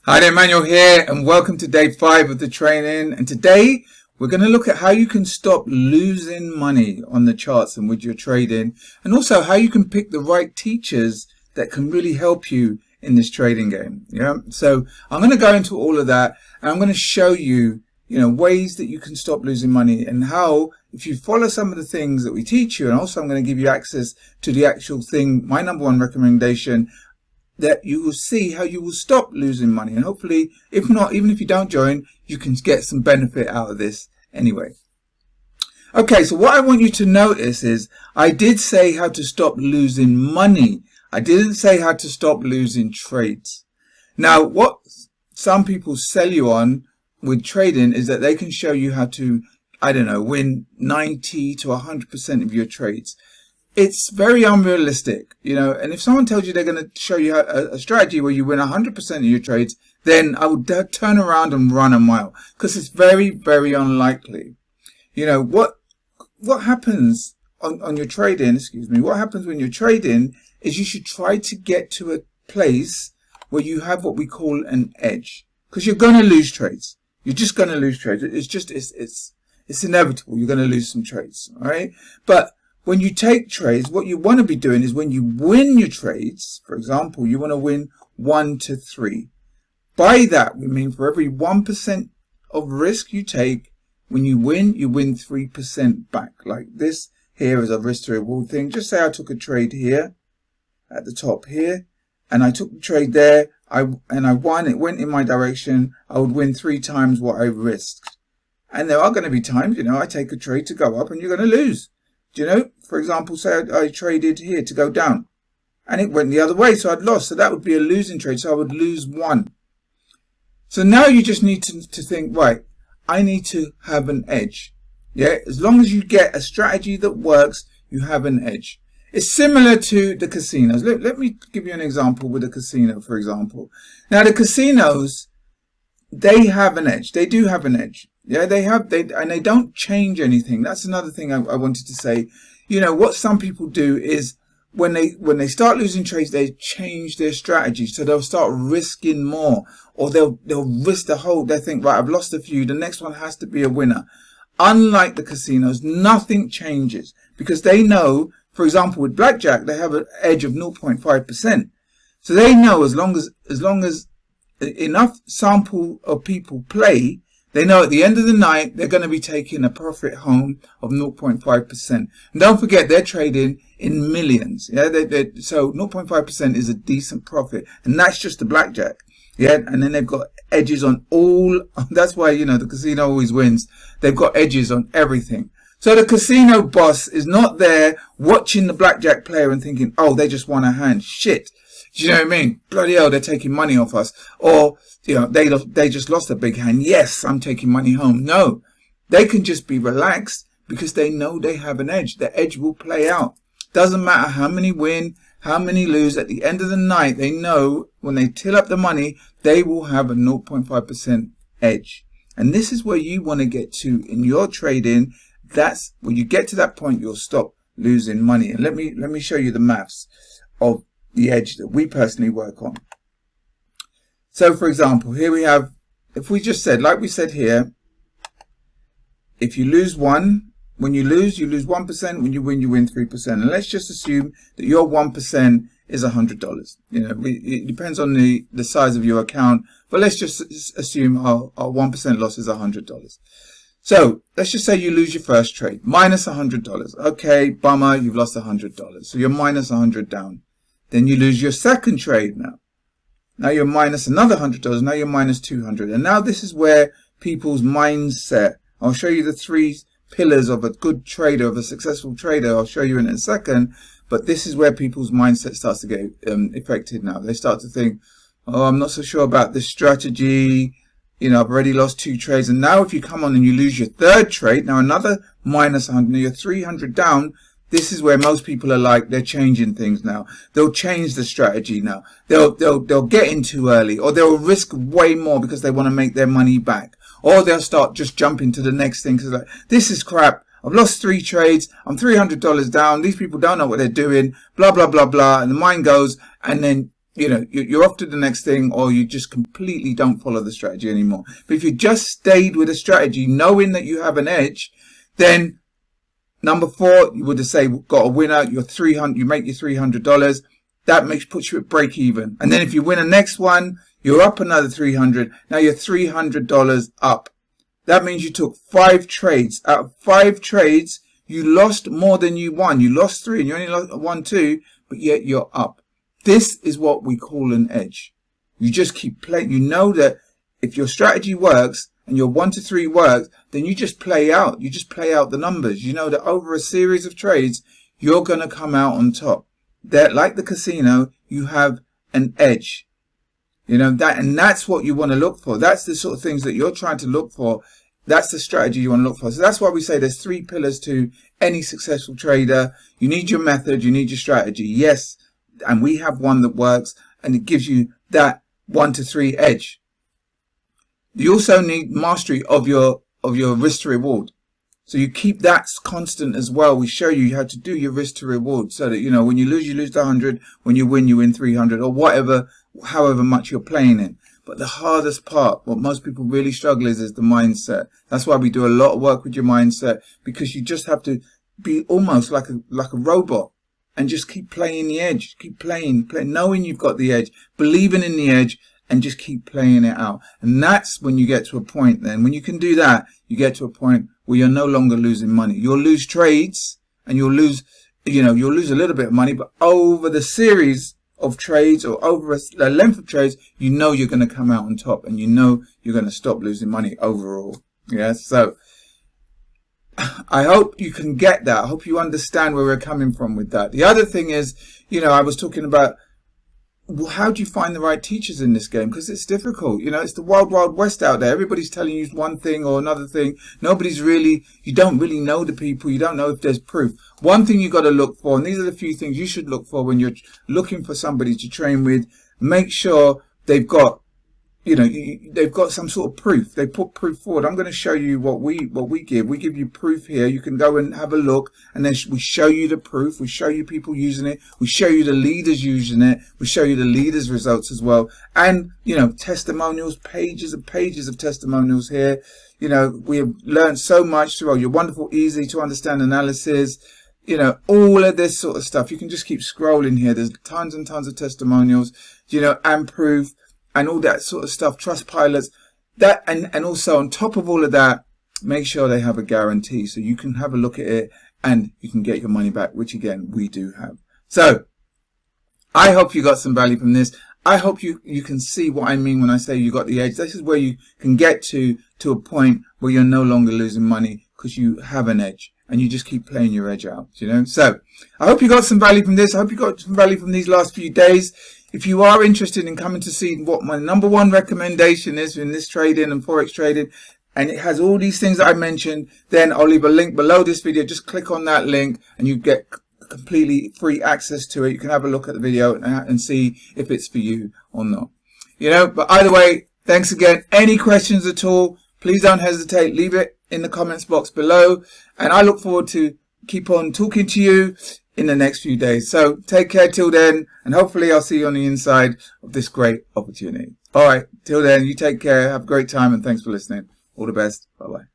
Hi there, Emmanuel here, and welcome to day 5 of the training. And today we're going to look at how you can stop losing money on the charts and with your trading, and also how you can pick the right teachers that can really help you in this trading game. So I'm going to go into all of that, and I'm going to show you, ways that you can stop losing money, and how, if you follow some of the things that we teach you, and also I'm going to give you access to the actual thing, my number one recommendation, that you will see how you will stop losing money. And hopefully, if not, even if you don't join, you can get some benefit out of this anyway. Okay, so what I want you to notice is I did say how to stop losing money. I didn't say how to stop losing trades. Now, what some people sell you on with trading is that they can show you how to, win 90 to 100% of your trades. It's very unrealistic, and if someone tells you they're going to show you a strategy where you win 100% of your trades, then I would turn around and run a mile, because it's very, very unlikely. What happens on your trading, what happens when you're trading is you should try to get to a place where you have what we call an edge, because you're going to lose trades. You're just going to lose trades. It's inevitable. You're going to lose some trades, all right? But when you take trades, what you want to be doing is when you win your trades, for example, you want to win 1 to 3. By that, we mean for every 1% of risk you take, when you win 3% back. Like this here is a risk to reward thing. Just say I took a trade here at the top here, and I took the trade there, and I won, it went in my direction, I would win 3 times what I risked. And there are going to be times, I take a trade to go up and you're going to lose. For example, say I traded here to go down and it went the other way, so I'd lost. So that would be a losing trade, so I would lose 1. So now you just need to think, right, I need to have an edge. As long as you get a strategy that works, you have an edge. It's similar to the casinos. Let me give you an example with a casino, for example. Now, the casinos, they have an edge. They do have an edge. And they don't change anything. That's another thing I wanted to say. What some people do is when they start losing trades, they change their strategy. So they'll start risking more, or they'll risk the whole. They think, right, I've lost a few. The next one has to be a winner. Unlike the casinos, nothing changes, because they know, for example, with blackjack, they have an edge of 0.5%. So they know as long as enough sample of people play, they know at the end of the night, they're going to be taking a profit home of 0.5%. And don't forget, they're trading in millions. So 0.5% is a decent profit. And that's just the blackjack. And then they've got edges on all. That's why, the casino always wins. They've got edges on everything. So the casino boss is not there watching the blackjack player and thinking, oh, they just won a hand. Shit. Do you know what I mean? Bloody hell, they're taking money off us. Or, they just lost a big hand. Yes, I'm taking money home. No, they can just be relaxed because they know they have an edge. The edge will play out. Doesn't matter how many win, how many lose. At the end of the night, they know when they till up the money, they will have a 0.5% edge. And this is where you want to get to in your trading. That's when you get to that point, you'll stop losing money. And let me show you the maths of the edge that we personally work on. So for example, here we have, if we just said, like we said here, if you lose 1, when you lose 1%, when you win 3%. And let's just assume that your 1% is $100. It depends on the size of your account, but let's just assume our 1% loss is $100. So let's just say you lose your first trade, minus $100. Okay, bummer, you've lost $100. So you're minus 100 down. Then you lose your second trade now. Now you're minus another $100. Now you're minus 200. And now this is where people's mindset. I'll show you the 3 pillars of a good trader, of a successful trader. I'll show you in a second. But this is where people's mindset starts to get affected now. They start to think, oh, I'm not so sure about this strategy. I've already lost 2 trades. And now if you come on and you lose your third trade, now another minus 100, now you're 300 down. This is where most people are like, they're changing things now. They'll change the strategy now. They'll get in too early, or they'll risk way more because they want to make their money back. Or they'll start just jumping to the next thing because like, this is crap. I've lost 3 trades. I'm $300 down. These people don't know what they're doing. Blah, blah, blah, blah. And the mind goes, and then, you're off to the next thing, or you just completely don't follow the strategy anymore. But if you just stayed with a strategy, knowing that you have an edge, then number 4, you would have say got a winner. You make your $300. That puts you at break even. And then if you win the next one, you're up another 300. Now you're $300 up. That means you took 5 trades. Out of 5 trades, you lost more than you won. You lost 3 and you only won 2, but yet you're up. This is what we call an edge. You just keep playing. You know that if your strategy works and your 1 to 3 works, then you just play out. You just play out the numbers. You know that over a series of trades, you're going to come out on top. That, like the casino, you have an edge. And that's what you want to look for. That's the sort of things that you're trying to look for. That's the strategy you want to look for. So that's why we say there's 3 pillars to any successful trader. You need your method. You need your strategy. Yes. And we have one that works, and it gives you that 1 to 3 edge. You also need mastery of your risk to reward. So you keep that constant as well. We show you how to do your risk to reward, so that, when you lose the 100. When you win 300, or however much you're playing in. But the hardest part, what most people really struggle is the mindset. That's why we do a lot of work with your mindset, because you just have to be almost like a robot. And just keep playing the edge, keep playing, knowing you've got the edge, believing in the edge, and just keep playing it out. And that's when you get to a point then. When you can do that, you get to a point where you're no longer losing money. You'll lose trades, and you'll lose a little bit of money, but over the series of trades, or over a length of trades, you're going to come out on top, and you're going to stop losing money overall. Yeah, so I hope you can get that. I hope you understand where we're coming from with that. The other thing is, I was talking about, how do you find the right teachers in this game? Because it's difficult. It's the wild, wild west out there. Everybody's telling you one thing or another thing. You don't really know the people. You don't know if there's proof. One thing you got to look for, and these are the few things you should look for when you're looking for somebody to train with. Make sure they've got they've got some sort of proof. They put proof forward. I'm going to show you what we give. We give you proof here. You can go and have a look, and then we show you the proof. We show you people using it. We show you the leaders using it. We show you the leaders' results as well. And, testimonials, pages and pages of testimonials here. We have learned so much through your wonderful, easy to understand analysis. All of this sort of stuff. You can just keep scrolling here. There's tons and tons of testimonials, and proof. And all that sort of stuff, trust pilots, that, and also on top of all of that, make sure they have a guarantee, so you can have a look at it and you can get your money back, which again we do have. So I hope you got some value from this. I hope you can see what I mean when I say you got the edge. This is where you can get to a point where you're no longer losing money, because you have an edge and you just keep playing your edge out. So I hope you got some value from this. I hope you got some value from these last few days. If you are interested in coming to see what my #1 recommendation is in this trading and Forex trading, and it has all these things that I mentioned, then I'll leave a link below this video. Just click on that link and you get completely free access to it. You can have a look at the video and see if it's for you or not. But either way, thanks again. Any questions at all, please don't hesitate. Leave it in the comments box below. And I look forward to keep on talking to you in the next few days. So take care till then, and hopefully I'll see you on the inside of this great opportunity. All right, till then, you take care, have a great time, and thanks for listening. All the best. Bye-bye.